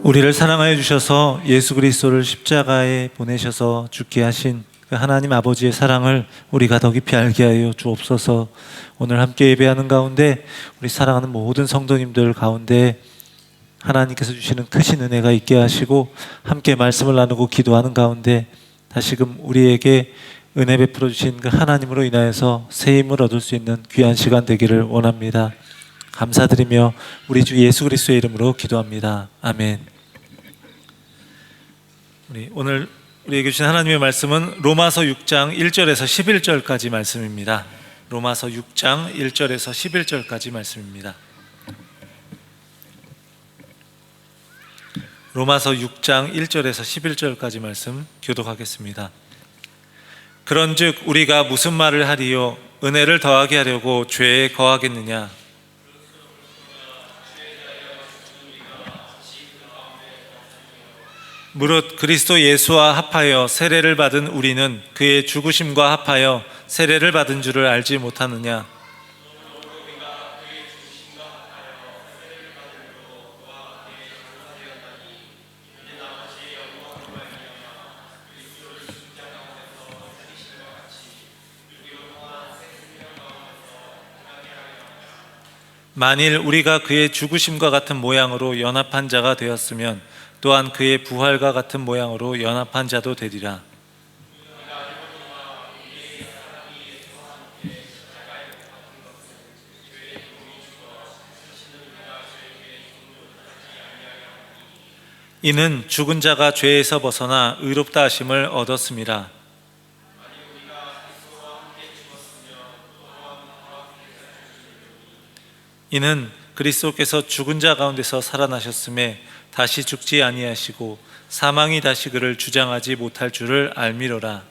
우리를 사랑하여 주셔서 예수 그리스도를 십자가에 보내셔서 죽게 하신 그 하나님 아버지의 사랑을 우리가 더 깊이 알게 하여 주옵소서. 오늘 함께 예배하는 가운데 우리 사랑하는 모든 성도님들 가운데 하나님께서 주시는 크신 은혜가 있게 하시고 함께 말씀을 나누고 기도하는 가운데 다시금 우리에게 은혜 베풀어 주신 그 하나님으로 인하여서 새 힘을 얻을 수 있는 귀한 시간 되기를 원합니다. 감사드리며 우리 주 예수 그리스도의 이름으로 기도합니다. 아멘. 오늘 우리에게 주신 하나님의 말씀은 로마서 6장 1절에서 11절까지 말씀입니다. 로마서 6장 1절에서 11절까지 말씀입니다. 로마서 6장 1절에서 11절까지 말씀 교독하겠습니다. 그런즉 우리가 무슨 말을 하리요? 은혜를 더하게 하려고 죄에 거하겠느냐? 무릇 그리스도 예수와 합하여 세례를 받은 우리는 그의 죽으심과 합하여 세례를 받은 줄을 알지 못하느냐? 만일 우리가 그의 죽으심과 같은 모양으로 연합한 자가 되었으면 또한 그의 부활과 같은 모양으로 연합한 자도 되리라. 이는 죽은 자가 죄에서 벗어나 의롭다 하심을 얻었음이라. 이는 그리스도께서 죽은 자 가운데서 살아나셨음에 다시 죽지 아니하시고 사망이 다시 그를 주장하지 못할 줄을 알미로라.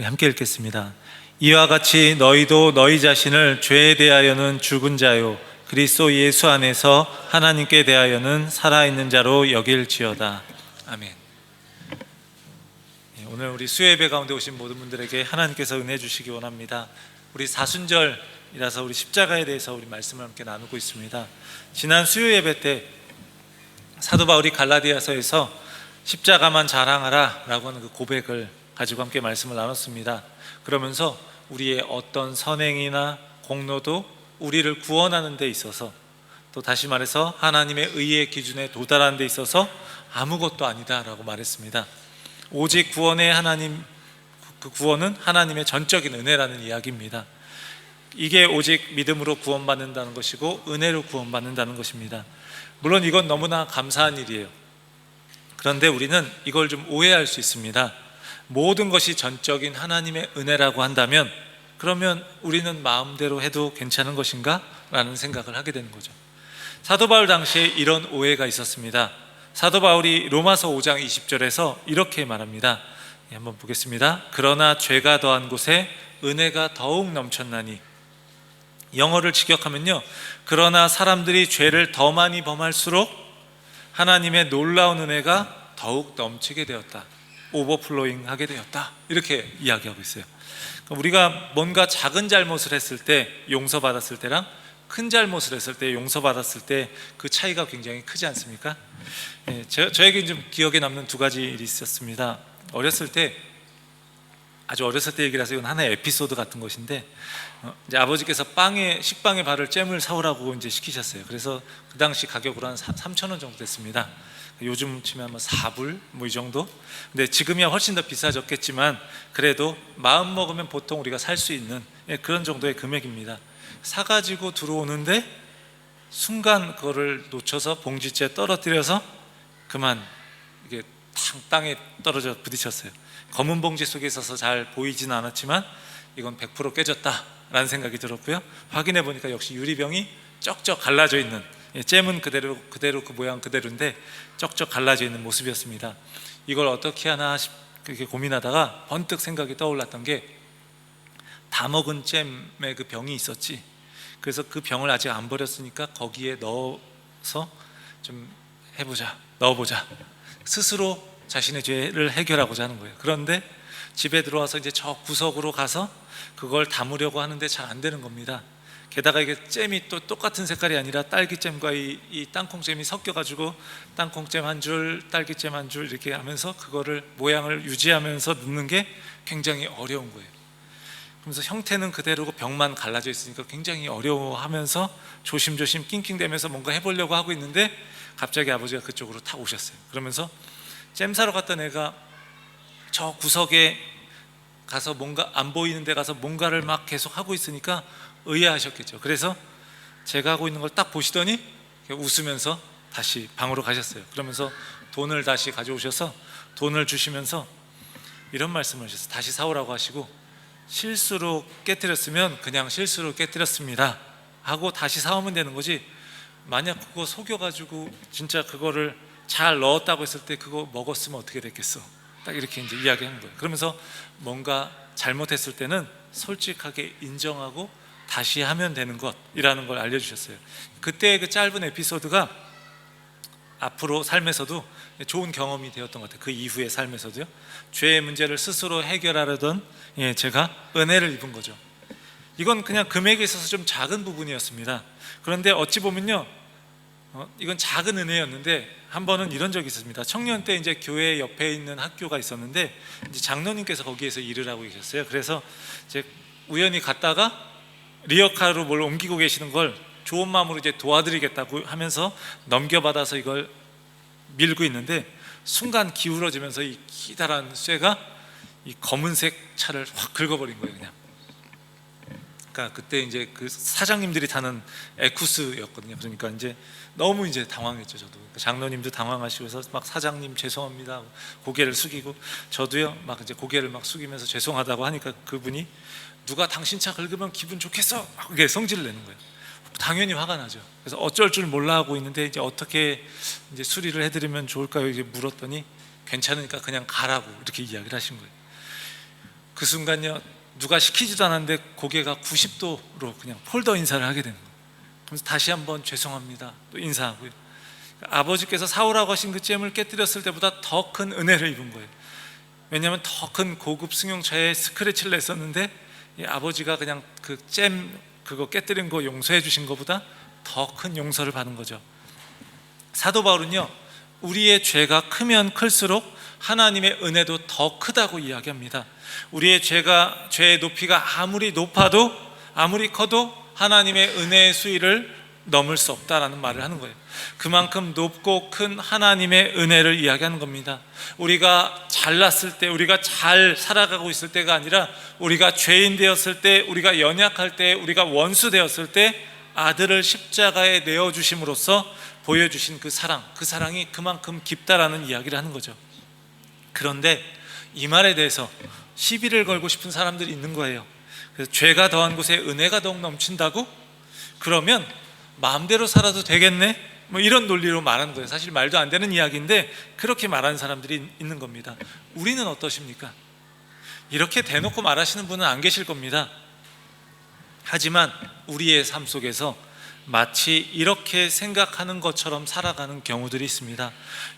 함께 읽겠습니다. 이와 같이 너희도 너희 자신을 죄에 대하여는 죽은 자요 그리스도 예수 안에서 하나님께 대하여는 살아있는 자로 여길지어다. 아멘. 오늘 우리 수요예배 가운데 오신 모든 분들에게 하나님께서 은혜 주시기 원합니다. 우리 사순절이라서 우리 십자가에 대해서 우리 말씀을 함께 나누고 있습니다. 지난 수요예배 때 사도 바울이 갈라디아서에서 십자가만 자랑하라 라고 하는 그 고백을 가지고 함께 말씀을 나눴습니다. 그러면서 우리의 어떤 선행이나 공로도 우리를 구원하는 데 있어서, 또 다시 말해서 하나님의 의의 기준에 도달하는 데 있어서 아무것도 아니다 라고 말했습니다. 오직 구원의 하나님, 그 구원은 하나님의 전적인 은혜라는 이야기입니다. 이게 오직 믿음으로 구원받는다는 것이고 은혜로 구원받는다는 것입니다. 물론 이건 너무나 감사한 일이에요. 그런데 우리는 이걸 좀 오해할 수 있습니다. 모든 것이 전적인 하나님의 은혜라고 한다면 그러면 우리는 마음대로 해도 괜찮은 것인가? 라는 생각을 하게 되는 거죠. 사도 바울 당시에 이런 오해가 있었습니다. 사도 바울이 로마서 5장 20절에서 이렇게 말합니다. 한번 보겠습니다. 그러나 죄가 더한 곳에 은혜가 더욱 넘쳤나니, 영어를 직역하면요, 그러나 사람들이 죄를 더 많이 범할수록 하나님의 놀라운 은혜가 더욱 넘치게 되었다, 오버플로잉 하게 되었다, 이렇게 이야기하고 있어요. 우리가 뭔가 작은 잘못을 했을 때 용서받았을 때랑 큰 잘못을 했을 때 용서받았을 때 그 차이가 굉장히 크지 않습니까? 저에게 좀 기억에 남는 두 가지 일이 있었습니다. 어렸을 때, 아주 어렸을 때 얘기라서 이건 하나의 에피소드 같은 것인데, 이제 아버지께서 식빵에 바를 잼을 사오라고 이제 시키셨어요. 그래서 그 당시 가격으로 한 3,000원 정도 됐습니다. 요즘 치면 아마 4불 뭐 이 정도. 근데 지금이야 훨씬 더 비싸졌겠지만 그래도 마음 먹으면 보통 우리가 살 수 있는 그런 정도의 금액입니다. 사가지고 들어오는데 순간 그거를 놓쳐서 봉지째 떨어뜨려서 그만 이게 땅에 떨어져 부딪혔어요. 검은 봉지 속에 있어서 잘 보이지는 않았지만 이건 100% 깨졌다라는 생각이 들었고요. 확인해 보니까 역시 유리병이 쩍쩍 갈라져 있는, 잼은 그대로 그 모양 그대로인데 쩍쩍 갈라져 있는 모습이었습니다. 이걸 어떻게 하나 그렇게 고민하다가 번뜩 생각이 떠올랐던 게, 다 먹은 잼의 그 병이 있었지. 그래서 그 병을 아직 안 버렸으니까 거기에 넣어서 좀 넣어보자. 스스로 자신의 죄를 해결하고자 하는 거예요. 그런데 집에 들어와서 이제 저 구석으로 가서 그걸 담으려고 하는데 잘 안 되는 겁니다. 게다가 이게 잼이 또 똑같은 색깔이 아니라 딸기잼과 이 땅콩잼이 섞여가지고 땅콩잼 한 줄, 딸기잼 한 줄 이렇게 하면서 그거를 모양을 유지하면서 넣는 게 굉장히 어려운 거예요. 그러면서 형태는 그대로고 병만 갈라져 있으니까 굉장히 어려워하면서 조심조심 낑낑대면서 뭔가 해보려고 하고 있는데 갑자기 아버지가 그쪽으로 탁 오셨어요. 그러면서 잼 사러 갔던 애가 저 구석에 가서 뭔가 안 보이는 데 가서 뭔가를 막 계속 하고 있으니까 의아하셨겠죠. 그래서 제가 하고 있는 걸 딱 보시더니 웃으면서 다시 방으로 가셨어요. 그러면서 돈을 다시 가져오셔서 돈을 주시면서 이런 말씀을 하셨어요. 다시 사오라고 하시고, 실수로 깨뜨렸으면 그냥 실수로 깨뜨렸습니다 하고 다시 사오면 되는 거지, 만약 그거 속여가지고 진짜 그거를 잘 넣었다고 했을 때 그거 먹었으면 어떻게 됐겠어. 딱 이렇게 이제 이야기하는 거예요. 그러면서 뭔가 잘못했을 때는 솔직하게 인정하고 다시 하면 되는 것이라는 걸 알려주셨어요. 그때 그 짧은 에피소드가 앞으로 삶에서도 좋은 경험이 되었던 것 같아요. 그 이후의 삶에서도요. 죄의 문제를 스스로 해결하려던 제가 은혜를 입은 거죠. 이건 그냥 금액에 있어서 좀 작은 부분이었습니다. 그런데 어찌 보면요, 이건 작은 은혜였는데 한 번은 이런 적이 있었습니다. 청년 때 이제 교회 옆에 있는 학교가 있었는데 이제 장로님께서 거기에서 일을 하고 계셨어요. 그래서 이제 우연히 갔다가 리어카로 뭘 옮기고 계시는 걸 좋은 마음으로 이제 도와드리겠다고 하면서 넘겨받아서 이걸 밀고 있는데 순간 기울어지면서 이 기다란 쇠가 이 검은색 차를 확 긁어버린 거예요. 그냥. 그러니까 그때 이제 그 사장님들이 타는 에쿠스였거든요. 그러니까 이제 너무 이제 당황했죠. 저도 장로님도 당황하시고서 막 사장님 죄송합니다 고개를 숙이고, 저도요 막 이제 고개를 막 숙이면서 죄송하다고 하니까 그분이 누가 당신 차 긁으면 기분 좋겠어 막 이게 성질을 내는 거예요. 당연히 화가 나죠. 그래서 어쩔 줄 몰라 하고 있는데 이제 어떻게 이제 수리를 해드리면 좋을까요? 이제 물었더니 괜찮으니까 그냥 가라고 이렇게 이야기를 하신 거예요. 그 순간요, 누가 시키지도 않았는데 고개가 90도로 그냥 폴더 인사를 하게 되는 거예요. 그래서 다시 한번 죄송합니다 또 인사하고요. 아버지께서 사오라고 하신 그 잼을 깨뜨렸을 때보다 더 큰 은혜를 입은 거예요. 왜냐하면 더 큰 고급 승용차에 스크래치를 냈었는데 아버지가 그냥 그 잼 그거 깨뜨린 거 용서해 주신 것보다 더 큰 용서를 받은 거죠. 사도 바울은요, 우리의 죄가 크면 클수록 하나님의 은혜도 더 크다고 이야기합니다. 우리의 죄의 높이가 아무리 높아도 아무리 커도 하나님의 은혜의 수위를 넘을 수 없다라는 말을 하는 거예요. 그만큼 높고 큰 하나님의 은혜를 이야기하는 겁니다. 우리가 잘났을 때, 우리가 잘 살아가고 있을 때가 아니라 우리가 죄인 되었을 때, 우리가 연약할 때, 우리가 원수 되었을 때 아들을 십자가에 내어주심으로써 보여주신 그 사랑이 그만큼 깊다라는 이야기를 하는 거죠. 그런데 이 말에 대해서 시비를 걸고 싶은 사람들이 있는 거예요. 그래서 죄가 더한 곳에 은혜가 더욱 넘친다고? 그러면 마음대로 살아도 되겠네? 뭐 이런 논리로 말하는 거예요. 사실 말도 안 되는 이야기인데 그렇게 말하는 사람들이 있는 겁니다. 우리는 어떠십니까? 이렇게 대놓고 말하시는 분은 안 계실 겁니다. 하지만 우리의 삶 속에서 마치 이렇게 생각하는 것처럼 살아가는 경우들이 있습니다.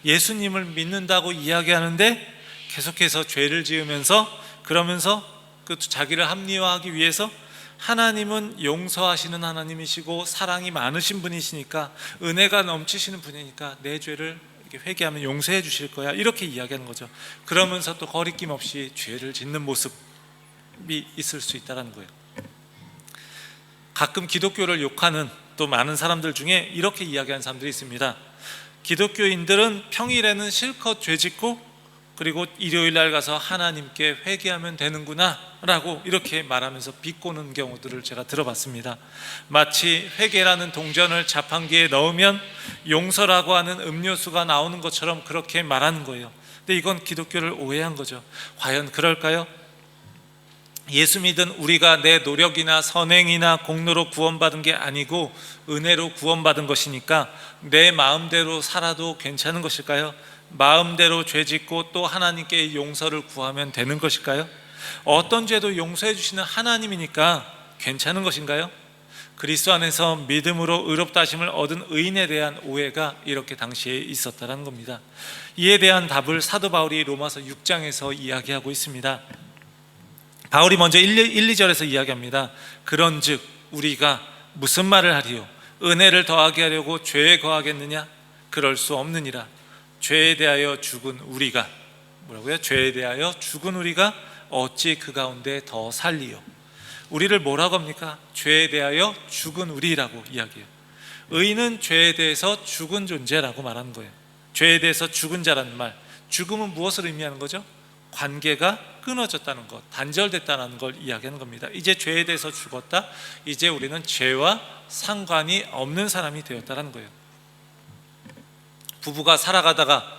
예수님을 믿는다고 이야기하는데 계속해서 죄를 지으면서 그러면서 그 자기를 합리화하기 위해서 하나님은 용서하시는 하나님이시고 사랑이 많으신 분이시니까, 은혜가 넘치시는 분이니까 내 죄를 이렇게 회개하면 용서해 주실 거야 이렇게 이야기하는 거죠. 그러면서 또 거리낌 없이 죄를 짓는 모습이 있을 수 있다는 거예요. 가끔 기독교를 욕하는 또 많은 사람들 중에 이렇게 이야기하는 사람들이 있습니다. 기독교인들은 평일에는 실컷 죄 짓고 그리고 일요일 날 가서 하나님께 회개하면 되는구나 라고 이렇게 말하면서 비꼬는 경우들을 제가 들어봤습니다. 마치 회개라는 동전을 자판기에 넣으면 용서라고 하는 음료수가 나오는 것처럼 그렇게 말하는 거예요. 근데 이건 기독교를 오해한 거죠. 과연 그럴까요? 예수 믿은 우리가 내 노력이나 선행이나 공로로 구원받은 게 아니고 은혜로 구원받은 것이니까 내 마음대로 살아도 괜찮은 것일까요? 마음대로 죄짓고 또 하나님께 용서를 구하면 되는 것일까요? 어떤 죄도 용서해 주시는 하나님이니까 괜찮은 것인가요? 그리스도 안에서 믿음으로 의롭다 하심을 얻은 의인에 대한 오해가 이렇게 당시에 있었다는 겁니다. 이에 대한 답을 사도 바울이 로마서 6장에서 이야기하고 있습니다. 바울이 먼저 2절에서 이야기합니다. 그런즉 우리가 무슨 말을 하리요? 은혜를 더하게 하려고 죄에 거하겠느냐? 그럴 수 없느니라. 죄에 대하여 죽은 우리가, 뭐라고요? 죄에 대하여 죽은 우리가 어찌 그 가운데 더 살리요? 우리를 뭐라고 합니까? 죄에 대하여 죽은 우리라고 이야기해요. 의인은 죄에 대해서 죽은 존재라고 말하는 거예요. 죄에 대해서 죽은 자라는 말, 죽음은 무엇을 의미하는 거죠? 관계가 끊어졌다는 것, 단절됐다는 걸 이야기하는 겁니다. 이제 죄에 대해서 죽었다. 이제 우리는 죄와 상관이 없는 사람이 되었다는 거예요. 부부가 살아가다가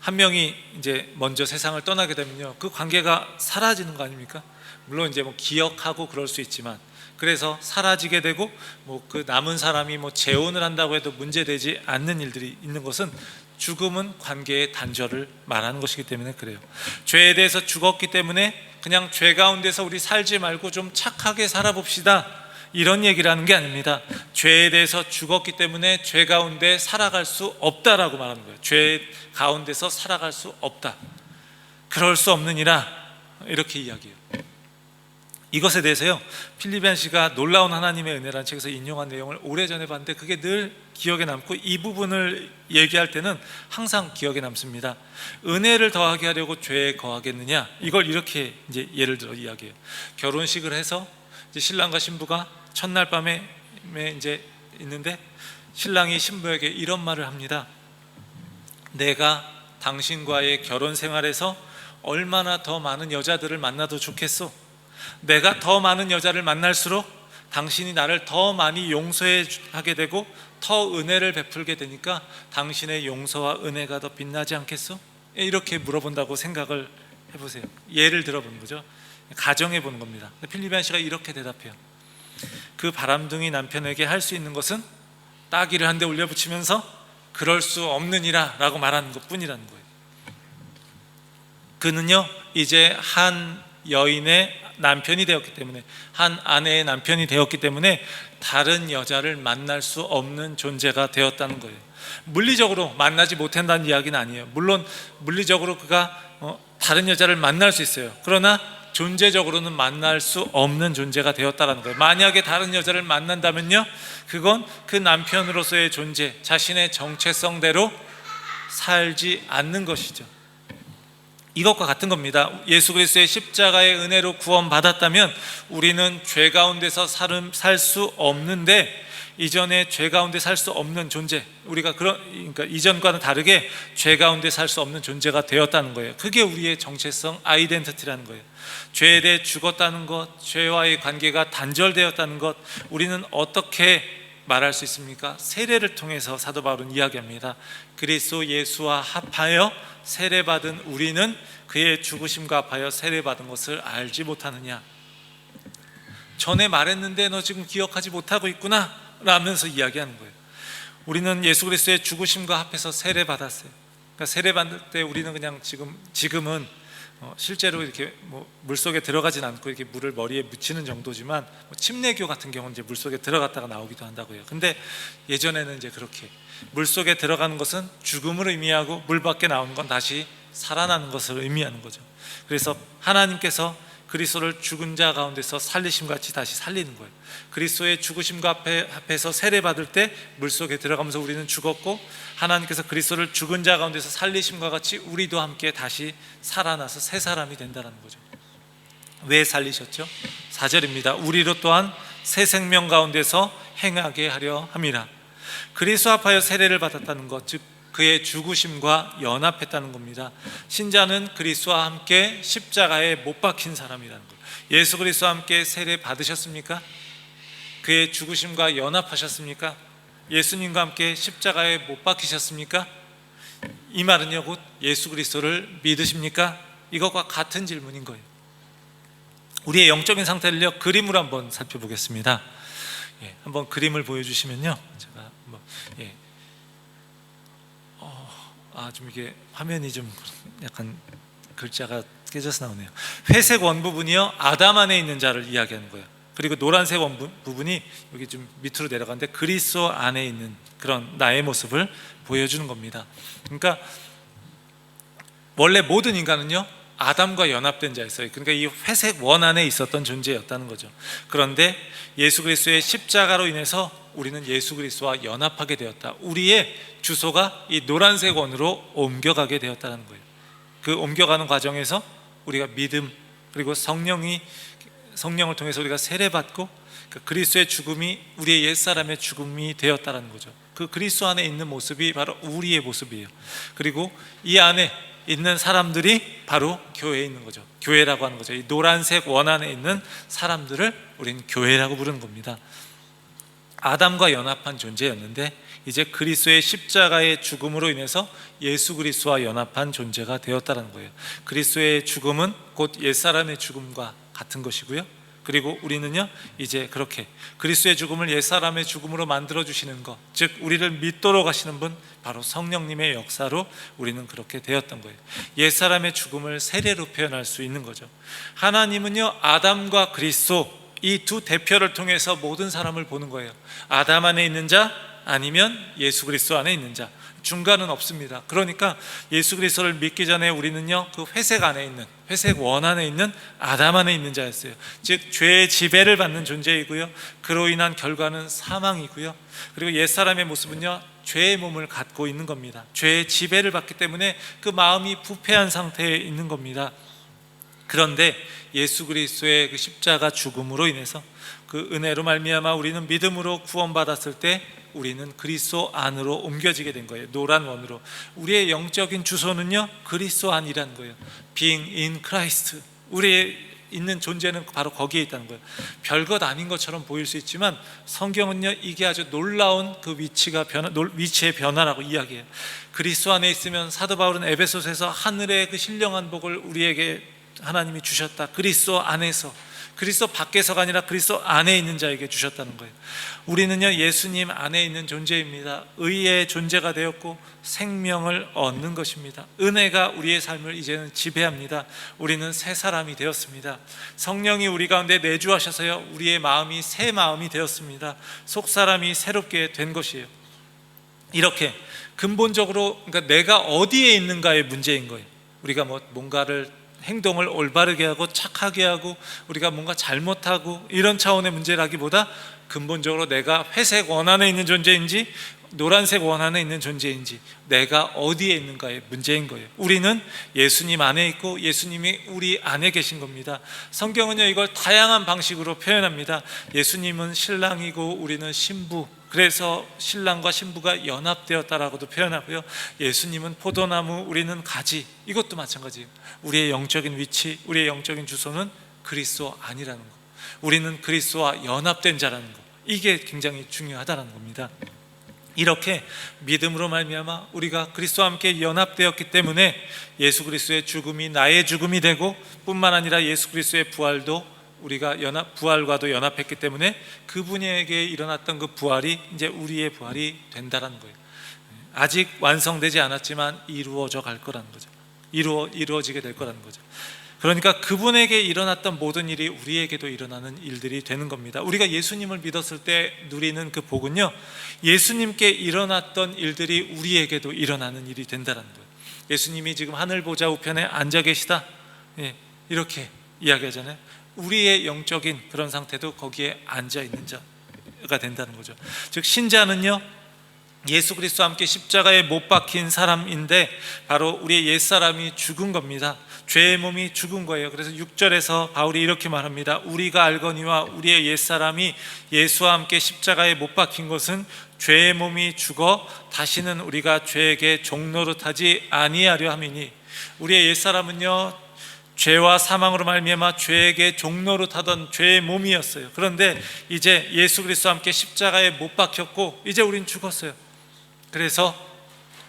한 명이 이제 먼저 세상을 떠나게 되면요, 그 관계가 사라지는 거 아닙니까? 물론 이제 뭐 기억하고 그럴 수 있지만, 그래서 사라지게 되고 뭐 그 남은 사람이 뭐 재혼을 한다고 해도 문제되지 않는 일들이 있는 것은, 죽음은 관계의 단절을 말하는 것이기 때문에 그래요. 죄에 대해서 죽었기 때문에 그냥 죄 가운데서 우리 살지 말고 좀 착하게 살아봅시다, 이런 얘기를 하는 게 아닙니다. 죄에 대해서 죽었기 때문에 죄 가운데 살아갈 수 없다라고 말하는 거예요. 죄 가운데서 살아갈 수 없다, 그럴 수 없느니라, 이렇게 이야기해요. 이것에 대해서요, 필리벤시가 놀라운 하나님의 은혜라는 책에서 인용한 내용을 오래전에 봤는데 그게 늘 기억에 남고, 이 부분을 얘기할 때는 항상 기억에 남습니다. 은혜를 더하게 하려고 죄에 거하겠느냐, 이걸 이렇게 이제 예를 들어 이야기해요. 결혼식을 해서 이제 신랑과 신부가 첫날 밤에 이제 있는데, 신랑이 신부에게 이런 말을 합니다. 내가 당신과의 결혼 생활에서 얼마나 더 많은 여자들을 만나도 좋겠소. 내가 더 많은 여자를 만날수록 당신이 나를 더 많이 용서하게 되고 더 은혜를 베풀게 되니까 당신의 용서와 은혜가 더 빛나지 않겠소? 이렇게 물어본다고 생각을 해보세요. 예를 들어보는 거죠. 가정해 보는 겁니다. 필리벤 씨가 이렇게 대답해요. 그 바람둥이 남편에게 할 수 있는 것은 따귀를 한 대 올려붙이면서 그럴 수 없느니라 라고 말하는 것 뿐이라는 거예요. 그는요, 이제 한 여인의 남편이 되었기 때문에, 한 아내의 남편이 되었기 때문에 다른 여자를 만날 수 없는 존재가 되었다는 거예요. 물리적으로 만나지 못한다는 이야기는 아니에요. 물론 물리적으로 그가 다른 여자를 만날 수 있어요. 그러나 존재적으로는 만날 수 없는 존재가 되었다는 거예요. 만약에 다른 여자를 만난다면요, 그건 그 남편으로서의 존재, 자신의 정체성대로 살지 않는 것이죠. 이것과 같은 겁니다. 예수 그리스도의 십자가의 은혜로 구원받았다면 우리는 죄 가운데서 살 수 없는데, 이전에 죄 가운데 살 수 없는 존재, 우리가 그러니까 이전과는 다르게 죄 가운데 살 수 없는 존재가 되었다는 거예요. 그게 우리의 정체성, 아이덴티티라는 거예요. 죄에 대해 죽었다는 것, 죄와의 관계가 단절되었다는 것, 우리는 어떻게 말할 수 있습니까? 세례를 통해서 사도 바울은 이야기합니다. 그리스도 예수와 합하여 세례받은 우리는 그의 죽으심과 합하여 세례받은 것을 알지 못하느냐. 전에 말했는데 너 지금 기억하지 못하고 있구나 라면서 이야기하는 거예요. 우리는 예수 그리스도의 죽으심과 합해서 세례받았어요. 그러니까 세례받을 때 우리는 그냥 지금은 실제로 이렇게 뭐 물속에 들어가진 않고 이렇게 물을 머리에 묻히는 정도지만, 침례교 같은 경우는 이제 물속에 들어갔다가 나오기도 한다고요. 근데 예전에는 이제 그렇게 물속에 들어가는 것은 죽음을 의미하고, 물 밖에 나오는 건 다시 살아나는 것을 의미하는 거죠. 그래서 하나님께서 그리스도를 죽은 자 가운데서 살리심 같이 다시 살리는 거예요. 그리스도의 죽으심과 합해서 세례받을 때 물속에 들어가면서 우리는 죽었고, 하나님께서 그리스도를 죽은 자 가운데서 살리심과 같이 우리도 함께 다시 살아나서 새 사람이 된다는 거죠. 왜 살리셨죠? 4절입니다. 우리로 또한 새 생명 가운데서 행하게 하려 함이라. 그리스도 합하여 세례를 받았다는 것, 즉 그의 죽으심과 연합했다는 겁니다. 신자는 그리스도와 함께 십자가에 못 박힌 사람이라는 거예요. 예수 그리스도와 함께 세례 받으셨습니까? 그의 죽으심과 연합하셨습니까? 예수님과 함께 십자가에 못 박히셨습니까? 이 말은요, 곧 예수 그리스도를 믿으십니까? 이것과 같은 질문인 거예요. 우리의 영적인 상태를요, 그림으로 한번 살펴보겠습니다. 한번 그림을 보여주시면요, 제가 한번 좀 이게 화면이 좀 약간 글자가 깨져서 나오네요. 회색 원 부분이요, 아담 안에 있는 자를 이야기하는 거예요. 그리고 노란색 원 부분이 여기 좀 밑으로 내려가는데 그리스도 안에 있는 그런 나의 모습을 보여주는 겁니다. 그러니까 원래 모든 인간은요, 아담과 연합된 자였어요. 그러니까 이 회색 원 안에 있었던 존재였다는 거죠. 그런데 예수 그리스도의 십자가로 인해서 우리는 예수 그리스도와 연합하게 되었다. 우리의 주소가 이 노란색 원으로 옮겨가게 되었다는 거예요. 그 옮겨가는 과정에서 우리가 믿음, 그리고 성령을 통해서 우리가 세례받고 그 그리스도의 죽음이 우리의 옛사람의 죽음이 되었다는 거죠. 그 그리스도 안에 있는 모습이 바로 우리의 모습이에요. 그리고 이 안에 있는 사람들이 바로 교회에 있는 거죠. 교회라고 하는 거죠. 이 노란색 원 안에 있는 사람들을 우리는 교회라고 부르는 겁니다. 아담과 연합한 존재였는데 이제 그리스도의 십자가의 죽음으로 인해서 예수 그리스도와 연합한 존재가 되었다는 거예요. 그리스도의 죽음은 곧 옛사람의 죽음과 같은 것이고요. 그리고 우리는요 이제 그렇게 그리스도의 죽음을 옛사람의 죽음으로 만들어 주시는 것, 즉 우리를 믿도록 하시는 분, 바로 성령님의 역사로 우리는 그렇게 되었던 거예요. 옛사람의 죽음을 세례로 표현할 수 있는 거죠. 하나님은요 아담과 그리스도 이 두 대표를 통해서 모든 사람을 보는 거예요. 아담 안에 있는 자, 아니면 예수 그리스도 안에 있는 자, 중간은 없습니다. 그러니까 예수 그리스도를 믿기 전에 우리는요 그 회색 안에 있는, 회색 원 안에 있는 아담 안에 있는 자였어요. 즉 죄의 지배를 받는 존재이고요, 그로 인한 결과는 사망이고요, 그리고 옛사람의 모습은요 죄의 몸을 갖고 있는 겁니다. 죄의 지배를 받기 때문에 그 마음이 부패한 상태에 있는 겁니다. 그런데 예수 그리스도의 그 십자가 죽음으로 인해서 그 은혜로 말미암아 우리는 믿음으로 구원받았을 때 우리는 그리스도 안으로 옮겨지게 된 거예요. 노란 원으로. 우리의 영적인 주소는요 그리스도 안이라는 거예요. Being in Christ. 우리의 있는 존재는 바로 거기에 있다는 거예요. 별것 아닌 것처럼 보일 수 있지만 성경은요 이게 아주 놀라운 그 위치의 변화라고 이야기해요. 그리스도 안에 있으면 사도 바울은 에베소서에서 하늘의 그 신령한 복을 우리에게 하나님이 주셨다. 그리스도 안에서, 그리스도 밖에서가 아니라 그리스도 안에 있는 자에게 주셨다는 거예요. 우리는요 예수님 안에 있는 존재입니다. 의의 존재가 되었고 생명을 얻는 것입니다. 은혜가 우리의 삶을 이제는 지배합니다. 우리는 새 사람이 되었습니다. 성령이 우리 가운데 내주하셔서요 우리의 마음이 새 마음이 되었습니다. 속사람이 새롭게 된 것이에요. 이렇게 근본적으로 그러니까 내가 어디에 있는가의 문제인 거예요. 우리가 뭔가를 행동을 올바르게 하고 착하게 하고 우리가 뭔가 잘못하고 이런 차원의 문제라기보다 근본적으로 내가 회색 원 안에 있는 존재인지 노란색 원 안에 있는 존재인지 내가 어디에 있는가의 문제인 거예요. 우리는 예수님 안에 있고 예수님이 우리 안에 계신 겁니다. 성경은요 이걸 다양한 방식으로 표현합니다. 예수님은 신랑이고 우리는 신부, 그래서 신랑과 신부가 연합되었다라고도 표현하고요, 예수님은 포도나무, 우리는 가지, 이것도 마찬가지예요. 우리의 영적인 위치, 우리의 영적인 주소는 그리스도 아니라는 거, 우리는 그리스도와 연합된 자라는 거, 이게 굉장히 중요하다는 겁니다. 이렇게 믿음으로 말미암아 우리가 그리스도와 함께 연합되었기 때문에 예수 그리스도의 죽음이 나의 죽음이 되고, 뿐만 아니라 예수 그리스도의 부활도 우리가 부활과도 연합했기 때문에 그분에게 일어났던 그 부활이 이제 우리의 부활이 된다는 거예요. 아직 완성되지 않았지만 이루어져 갈 거라는 거죠. 이루어지게 될 거라는 거죠. 그러니까 그분에게 일어났던 모든 일이 우리에게도 일어나는 일들이 되는 겁니다. 우리가 예수님을 믿었을 때 누리는 그 복은요, 예수님께 일어났던 일들이 우리에게도 일어나는 일이 된다는 거예요. 예수님이 지금 하늘 보좌 우편에 앉아 계시다, 이렇게 이야기하잖아요. 우리의 영적인 그런 상태도 거기에 앉아 있는 자가 된다는 거죠. 즉 신자는요 예수 그리스도와 함께 십자가에 못 박힌 사람인데 바로 우리의 옛사람이 죽은 겁니다. 죄의 몸이 죽은 거예요. 그래서 6절에서 바울이 이렇게 말합니다. 우리가 알거니와 우리의 옛사람이 예수와 함께 십자가에 못 박힌 것은 죄의 몸이 죽어 다시는 우리가 죄에게 종노릇하지 아니하려 함이니. 우리의 옛사람은요 죄와 사망으로 말미암아 죄에게 종노릇하던 죄의 몸이었어요. 그런데 이제 예수 그리스도와 함께 십자가에 못 박혔고 이제 우린 죽었어요. 그래서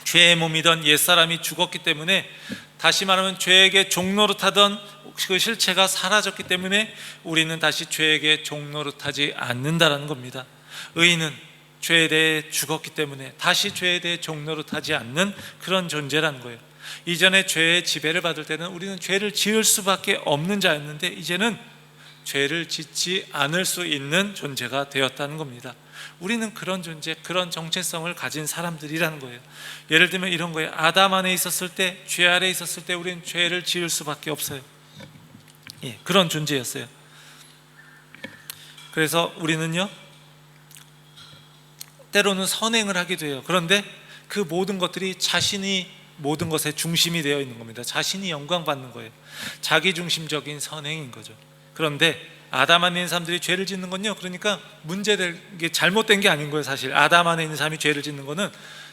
죄의 몸이던 옛사람이 죽었기 때문에, 다시 말하면 죄에게 종노릇하던 그 실체가 사라졌기 때문에 우리는 다시 죄에게 종노릇하지 않는다라는 겁니다. 의인은 죄에 대해 죽었기 때문에 다시 죄에 대해 종노릇하지 않는 그런 존재라는 거예요. 이전에 죄의 지배를 받을 때는 우리는 죄를 지을 수밖에 없는 자였는데 이제는 죄를 짓지 않을 수 있는 존재가 되었다는 겁니다. 우리는 그런 존재, 그런 정체성을 가진 사람들이라는 거예요. 예를 들면 이런 거예요. 아담 안에 있었을 때, 죄 아래 있었을 때 우리는 죄를 지을 수밖에 없어요. 그런 존재였어요. 그래서 우리는요, 때로는 선행을 하기도 해요. 그런데 그 모든 것들이 자신이 모든 것의 중심이 되어 있는 겁니다. 자신이 영광 받는 거예요. 자기중심적인 선행인 거죠. 그런데 아담 안에 있는 사람들이 죄를 짓는 건요, 그러니까 문제될 게 잘못된 게 아닌 거예요. 사실 아담 안에 있는 사람이 죄를 짓는 거는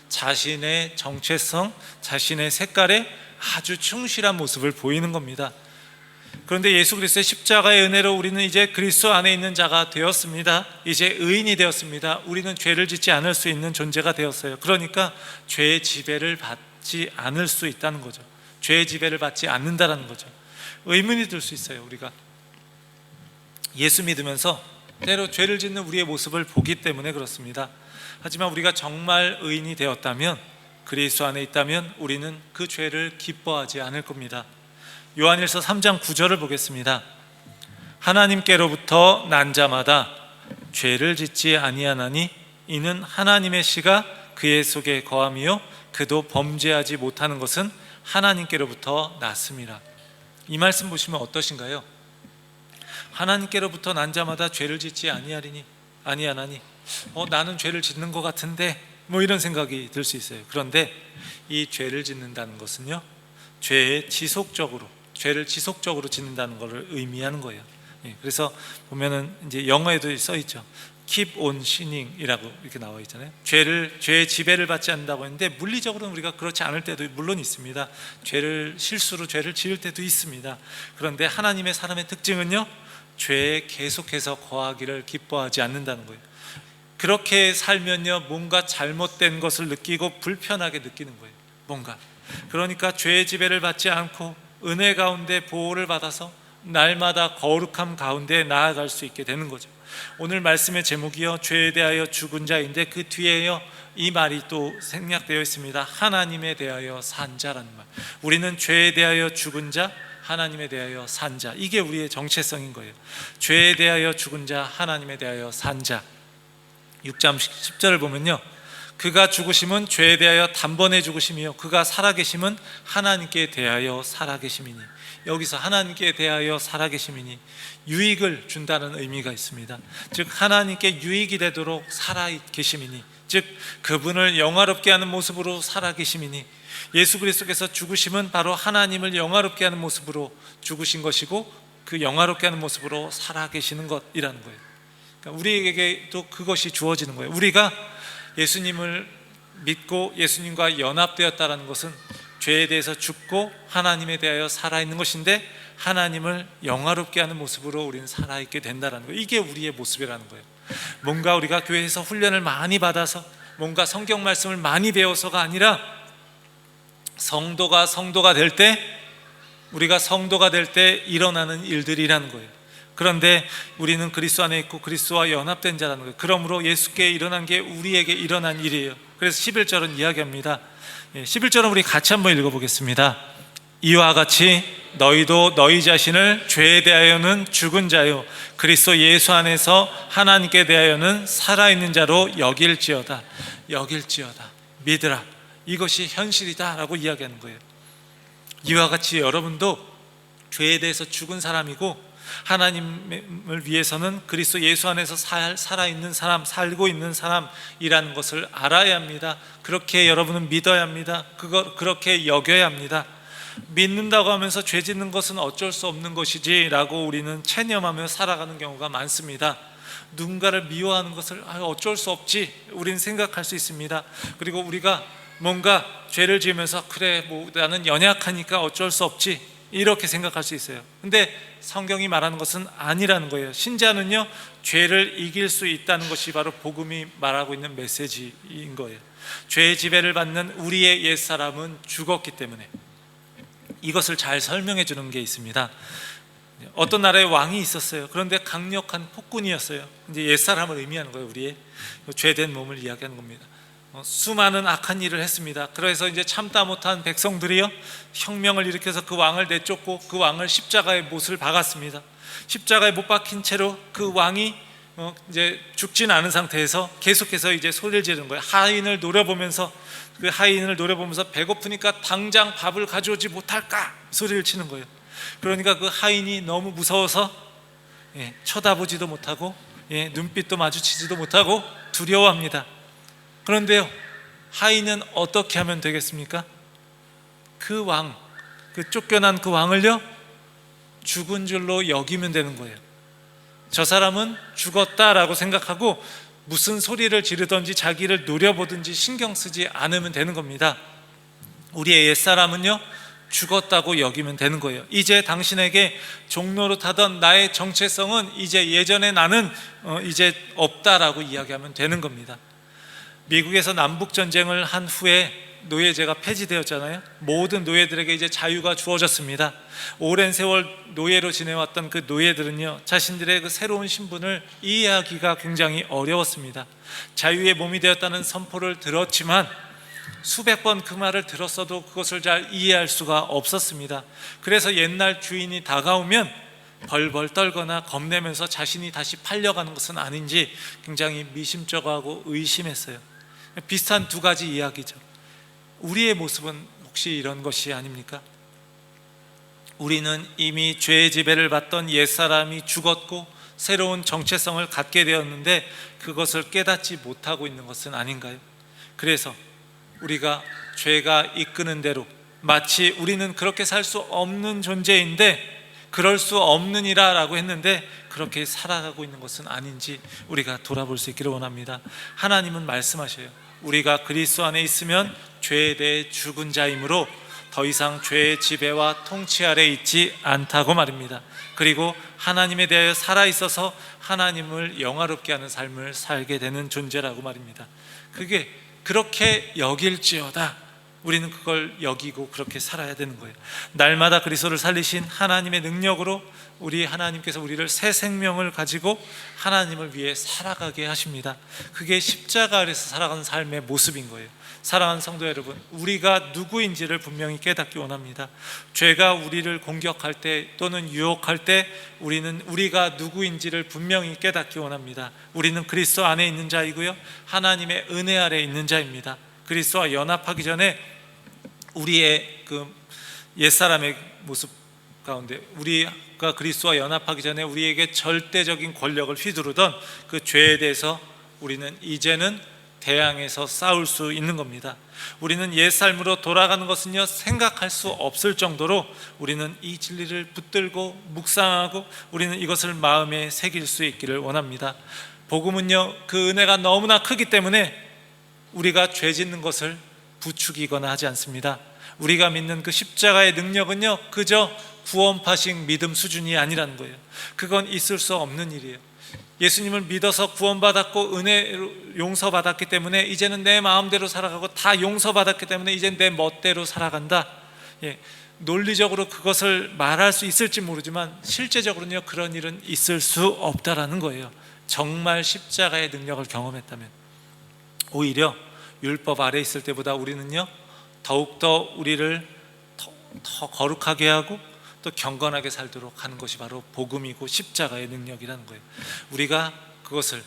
자신의 정체성, 자신의 색깔에 아주 충실한 모습을 보이는 겁니다. 그런데 예수 그리스도의 십자가의 은혜로 우리는 이제 그리스도 안에 있는 자가 되었습니다. 이제 의인이 되었습니다. 우리는 죄를 짓지 않을 수 있는 존재가 되었어요. 그러니까 죄의 지배를 받지 않을 수 있다는 거죠. 죄의 지배를 받지 않는다라는 거죠. 의문이 들 수 있어요. 우리가 예수 믿으면서 때로 죄를 짓는 우리의 모습을 보기 때문에 그렇습니다. 하지만 우리가 정말 의인이 되었다면, 그리스도 안에 있다면 우리는 그 죄를 기뻐하지 않을 겁니다. 요한일서 3장 9절을 보겠습니다. 하나님께로부터 난 자마다 죄를 짓지 아니하나니 이는 하나님의 씨가 그의 속에 거함이요 그도 범죄하지 못하는 것은 하나님께로부터 났음이라. 이 말씀 보시면 어떠신가요? 하나님께로부터 난 자마다 죄를 짓지 아니하나니 나는 죄를 짓는 것 같은데 이런 생각이 들 수 있어요. 그런데 이 죄를 짓는다는 것은요, 죄를 지속적으로 짓는다는 것을 의미하는 거예요. 그래서 보면은 이제 영어에도 써 있죠. Keep on sinning이라고 이렇게 나와 있잖아요. 죄의 지배를 받지 않는다고 했는데 물리적으로는 우리가 그렇지 않을 때도 물론 있습니다. 실수로 죄를 지을 때도 있습니다. 그런데 하나님의 사람의 특징은요, 죄에 계속해서 거하기를 기뻐하지 않는다는 거예요. 그렇게 살면요, 뭔가 잘못된 것을 느끼고 불편하게 느끼는 거예요. 뭔가. 그러니까 죄의 지배를 받지 않고 은혜 가운데 보호를 받아서 날마다 거룩함 가운데 나아갈 수 있게 되는 거죠. 오늘 말씀의 제목이요, 죄에 대하여 죽은 자인데 그 뒤에요, 이 말이 또 생략되어 있습니다. 하나님에 대하여 산 자라는 말. 우리는 죄에 대하여 죽은 자, 하나님에 대하여 산 자. 이게 우리의 정체성인 거예요. 죄에 대하여 죽은 자, 하나님에 대하여 산 자. 6장 10절을 보면요, 그가 죽으심은 죄에 대하여 단번에 죽으심이요 그가 살아계심은 하나님께 대하여 살아계심이니. 여기서 하나님께 대하여 살아계심이니 유익을 준다는 의미가 있습니다. 즉 하나님께 유익이 되도록 살아계심이니, 즉 그분을 영화롭게 하는 모습으로 살아계심이니, 예수 그리스도께서 죽으심은 바로 하나님을 영화롭게 하는 모습으로 죽으신 것이고 그 영화롭게 하는 모습으로 살아계시는 것이라는 거예요. 그러니까 우리에게도 그것이 주어지는 거예요. 우리가 예수님을 믿고 예수님과 연합되었다는 것은 죄에 대해서 죽고 하나님에 대하여 살아있는 것인데, 하나님을 영화롭게 하는 모습으로 우리는 살아있게 된다는 거예요. 이게 우리의 모습이라는 거예요. 뭔가 우리가 교회에서 훈련을 많이 받아서 뭔가 성경 말씀을 많이 배워서가 아니라 성도가 될 때, 우리가 성도가 될 때 일어나는 일들이라는 거예요. 그런데 우리는 그리스도 안에 있고 그리스도와 연합된 자라는 거예요. 그러므로 예수께 일어난 게 우리에게 일어난 일이에요. 그래서 11절은 이야기합니다. 11절은 우리 같이 한번 읽어보겠습니다. 이와 같이 너희도 너희 자신을 죄에 대하여는 죽은 자요 그리스도 예수 안에서 하나님께 대하여는 살아있는 자로 여길지어다. 믿으라. 이것이 현실이다 라고 이야기하는 거예요. 이와 같이 여러분도 죄에 대해서 죽은 사람이고 하나님을 위해서는 그리스도 예수 안에서 살아있는 사람, 살고 있는 사람이라는 것을 알아야 합니다. 그렇게 여러분은 믿어야 합니다. 그렇게 여겨야 합니다. 믿는다고 하면서 죄 짓는 것은 어쩔 수 없는 것이지 라고 우리는 체념하며 살아가는 경우가 많습니다. 누군가를 미워하는 것을 어쩔 수 없지 우리는 생각할 수 있습니다. 그리고 우리가 뭔가 죄를 지으면서 나는 연약하니까 어쩔 수 없지 이렇게 생각할 수 있어요. 근데 성경이 말하는 것은 아니라는 거예요. 신자는요, 죄를 이길 수 있다는 것이 바로 복음이 말하고 있는 메시지인 거예요. 죄의 지배를 받는 우리의 옛사람은 죽었기 때문에. 이것을 잘 설명해 주는 게 있습니다. 어떤 나라에 왕이 있었어요. 그런데 강력한 폭군이었어요. 이제 옛사람을 의미하는 거예요. 우리의 죄된 몸을 이야기하는 겁니다. 수많은 악한 일을 했습니다. 그래서 이제 참다 못한 백성들이요, 혁명을 일으켜서 그 왕을 내쫓고 그 왕을 십자가에 못을 박았습니다. 십자가에 못 박힌 채로 그 왕이 이제 죽진 않은 상태에서 계속해서 이제 소리를 지르는 거예요. 하인을 노려보면서 배고프니까 당장 밥을 가져오지 못할까 소리를 치는 거예요. 그러니까 그 하인이 너무 무서워서 쳐다보지도 못하고 눈빛도 마주치지도 못하고 두려워합니다. 그런데요, 하인은 어떻게 하면 되겠습니까? 그 쫓겨난 그 왕을요, 죽은 줄로 여기면 되는 거예요. 저 사람은 죽었다라고 생각하고 무슨 소리를 지르든지 자기를 노려보든지 신경 쓰지 않으면 되는 겁니다. 우리의 옛사람은요, 죽었다고 여기면 되는 거예요. 이제 당신에게 종로로 타던 나의 정체성은 이제 예전의 나는 이제 없다라고 이야기하면 되는 겁니다. 미국에서 남북전쟁을 한 후에 노예제가 폐지되었잖아요. 모든 노예들에게 이제 자유가 주어졌습니다. 오랜 세월 노예로 지내왔던 그 노예들은요, 자신들의 그 새로운 신분을 이해하기가 굉장히 어려웠습니다. 자유의 몸이 되었다는 선포를 들었지만 수백 번 그 말을 들었어도 그것을 잘 이해할 수가 없었습니다. 그래서 옛날 주인이 다가오면 벌벌 떨거나 겁내면서 자신이 다시 팔려가는 것은 아닌지 굉장히 미심쩍어하고 의심했어요. 비슷한 두 가지 이야기죠. 우리의 모습은 혹시 이런 것이 아닙니까? 우리는 이미 죄의 지배를 받던 옛사람이 죽었고 새로운 정체성을 갖게 되었는데 그것을 깨닫지 못하고 있는 것은 아닌가요? 그래서 우리가 죄가 이끄는 대로 마치 우리는 그렇게 살 수 없는 존재인데 그럴 수 없느니라 라고 했는데 그렇게 살아가고 있는 것은 아닌지 우리가 돌아볼 수 있기를 원합니다. 하나님은 말씀하셔요. 우리가 그리스도 안에 있으면 죄에 대해 죽은 자이므로 더 이상 죄의 지배와 통치 아래 있지 않다고 말입니다. 그리고 하나님에 대하여 살아있어서 하나님을 영화롭게 하는 삶을 살게 되는 존재라고 말입니다. 그게 그렇게 여길지어다. 우리는 그걸 여기고 그렇게 살아야 되는 거예요. 날마다 그리스도를 살리신 하나님의 능력으로 하나님께서 우리를 새 생명을 가지고 하나님을 위해 살아가게 하십니다. 그게 십자가 아래서 살아가는 삶의 모습인 거예요. 사랑하는 성도 여러분, 우리가 누구인지를 분명히 깨닫기 원합니다. 죄가 우리를 공격할 때 또는 유혹할 때 우리가 누구인지를 분명히 깨닫기 원합니다. 우리는 그리스도 안에 있는 자이고요, 하나님의 은혜 아래 있는 자입니다. 그리스도와 연합하기 전에 우리의 그 옛사람의 모습 가운데, 우리가 그리스도와 연합하기 전에 우리에게 절대적인 권력을 휘두르던 그 죄에 대해서 우리는 이제는 대항해서 싸울 수 있는 겁니다. 우리는 옛삶으로 돌아가는 것은요, 생각할 수 없을 정도로 우리는 이 진리를 붙들고 묵상하고 우리는 이것을 마음에 새길 수 있기를 원합니다. 복음은요, 그 은혜가 너무나 크기 때문에 우리가 죄 짓는 것을 부추기거나 하지 않습니다. 우리가 믿는 그 십자가의 능력은요, 그저 구원파식 믿음 수준이 아니라는 거예요. 그건 있을 수 없는 일이에요. 예수님을 믿어서 구원받았고 은혜로 용서받았기 때문에 이제는 내 마음대로 살아가고 다 용서받았기 때문에 이제는 내 멋대로 살아간다. 논리적으로 그것을 말할 수 있을지 모르지만 실제적으로는요, 그런 일은 있을 수 없다라는 거예요. 정말 십자가의 능력을 경험했다면. 오히려 율법 아래 있을 때보다 우리는요, 더욱더 우리를 더 거룩하게 하고 또 경건하게 살도록 하는 것이 바로 복음이고 십자가의 능력이라는 거예요. 우리가 그것을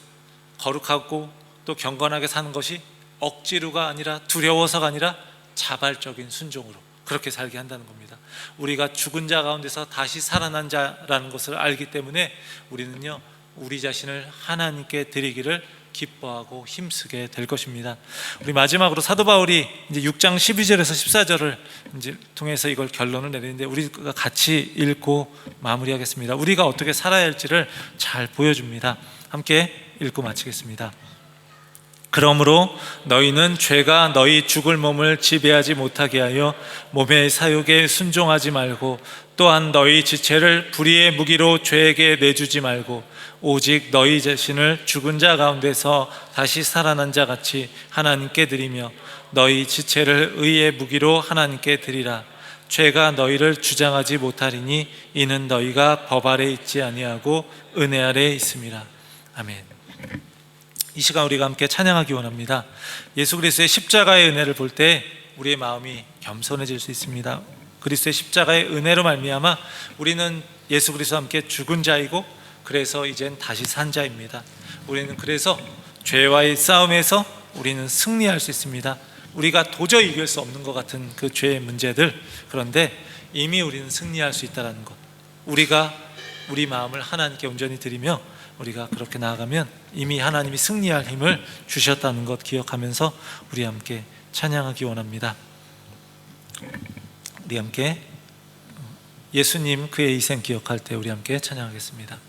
거룩하고 또 경건하게 사는 것이 억지로가 아니라, 두려워서가 아니라 자발적인 순종으로 그렇게 살게 한다는 겁니다. 우리가 죽은 자 가운데서 다시 살아난 자라는 것을 알기 때문에 우리는요, 우리 자신을 하나님께 드리기를 기뻐하고 힘쓰게 될 것입니다. 우리 마지막으로 사도 바울이 이제 6장 12절에서 14절을 이제 통해서 이걸 결론을 내리는데 우리가 같이 읽고 마무리하겠습니다. 우리가 어떻게 살아야 할지를 잘 보여줍니다. 함께 읽고 마치겠습니다. 그러므로 너희는 죄가 너희 죽을 몸을 지배하지 못하게 하여 몸의 사욕에 순종하지 말고, 또한 너희 지체를 불의의 무기로 죄에게 내주지 말고 오직 너희 자신을 죽은 자 가운데서 다시 살아난 자 같이 하나님께 드리며 너희 지체를 의의 무기로 하나님께 드리라. 죄가 너희를 주장하지 못하리니 이는 너희가 법 아래 있지 아니하고 은혜 아래 있음이라. 아멘. 이 시간 우리가 함께 찬양하기 원합니다. 예수 그리스도의 십자가의 은혜를 볼 때 우리의 마음이 겸손해질 수 있습니다. 그리스도의 십자가의 은혜로 말미암아 우리는 예수 그리스도와 함께 죽은 자이고 그래서 이젠 다시 산 자입니다. 우리는 그래서 죄와의 싸움에서 우리는 승리할 수 있습니다. 우리가 도저히 이길 수 없는 것 같은 그 죄의 문제들, 그런데 이미 우리는 승리할 수 있다는 것, 우리가 우리 마음을 하나님께 온전히 드리며 우리가 그렇게 나아가면 이미 하나님이 승리할 힘을 주셨다는 것 기억하면서 우리 함께 찬양하기 원합니다. 우리 함께 예수님 그의 희생 기억할 때 우리 함께 찬양하겠습니다.